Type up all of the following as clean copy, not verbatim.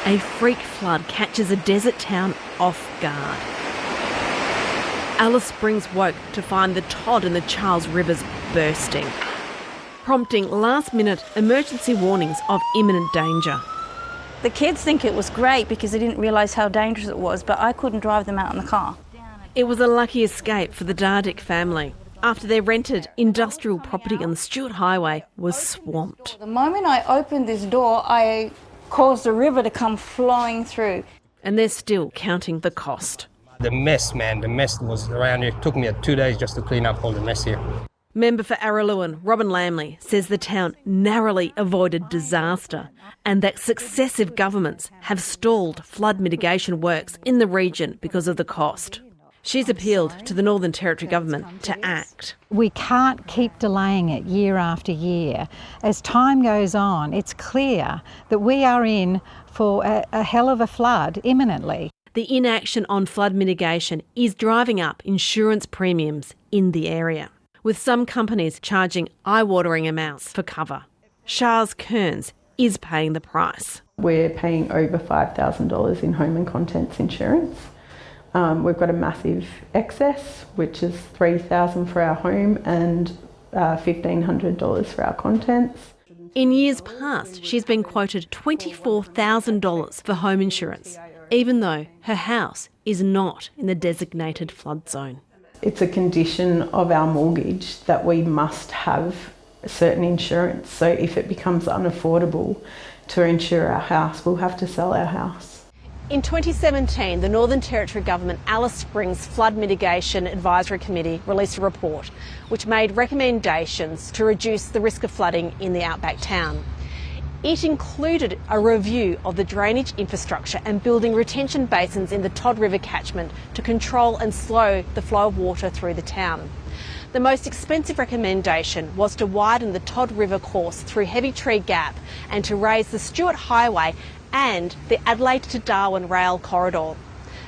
A freak flood catches a desert town off guard. Alice Springs woke to find the Todd and the Charles Rivers bursting, prompting last-minute emergency warnings of imminent danger. The kids think it was great because they didn't realise how dangerous it was, but I couldn't drive them out in the car. It was a lucky escape for the Dardick family after their rented industrial property on the Stewart Highway was swamped. The moment I opened this door, I caused the river to come flowing through. And they're still counting the cost. The mess, man, the mess was around here. It took me 2 days just to clean up all the mess here. Member for Araluen, Robin Lamley, says the town narrowly avoided disaster and that successive governments have stalled flood mitigation works in the region because of the cost. She's appealed to the Northern Territory Government to act. We can't keep delaying it year after year. As time goes on, it's clear that we are in for a hell of a flood imminently. The inaction on flood mitigation is driving up insurance premiums in the area, with some companies charging eye-watering amounts for cover. Shaz Kearns is paying the price. We're paying over $5,000 in home and contents insurance. We've got a massive excess, which is $3,000 for our home and $1,500 for our contents. In years past, she's been quoted $24,000 for home insurance, even though her house is not in the designated flood zone. It's a condition of our mortgage that we must have certain insurance. So if it becomes unaffordable to insure our house, we'll have to sell our house. In 2017, the Northern Territory Government Alice Springs Flood Mitigation Advisory Committee released a report which made recommendations to reduce the risk of flooding in the outback town. It included a review of the drainage infrastructure and building retention basins in the Todd River catchment to control and slow the flow of water through the town. The most expensive recommendation was to widen the Todd River course through Heavy Tree Gap and to raise the Stewart Highway and the Adelaide to Darwin rail corridor.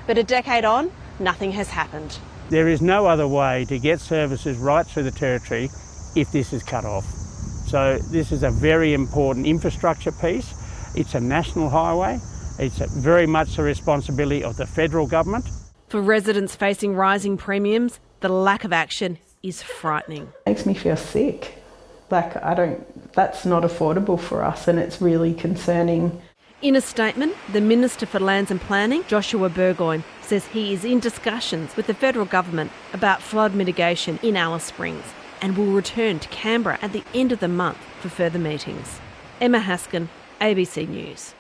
But a decade on, nothing has happened. There is no other way to get services right through the Territory if this is cut off. So this is a very important infrastructure piece. It's a national highway. It's very much the responsibility of the federal government. For residents facing rising premiums, the lack of action is frightening. It makes me feel sick. That's not affordable for us, and it's really concerning. In a statement, the Minister for Lands and Planning, Joshua Burgoyne, says he is in discussions with the federal government about flood mitigation in Alice Springs and will return to Canberra at the end of the month for further meetings. Emma Haskin, ABC News.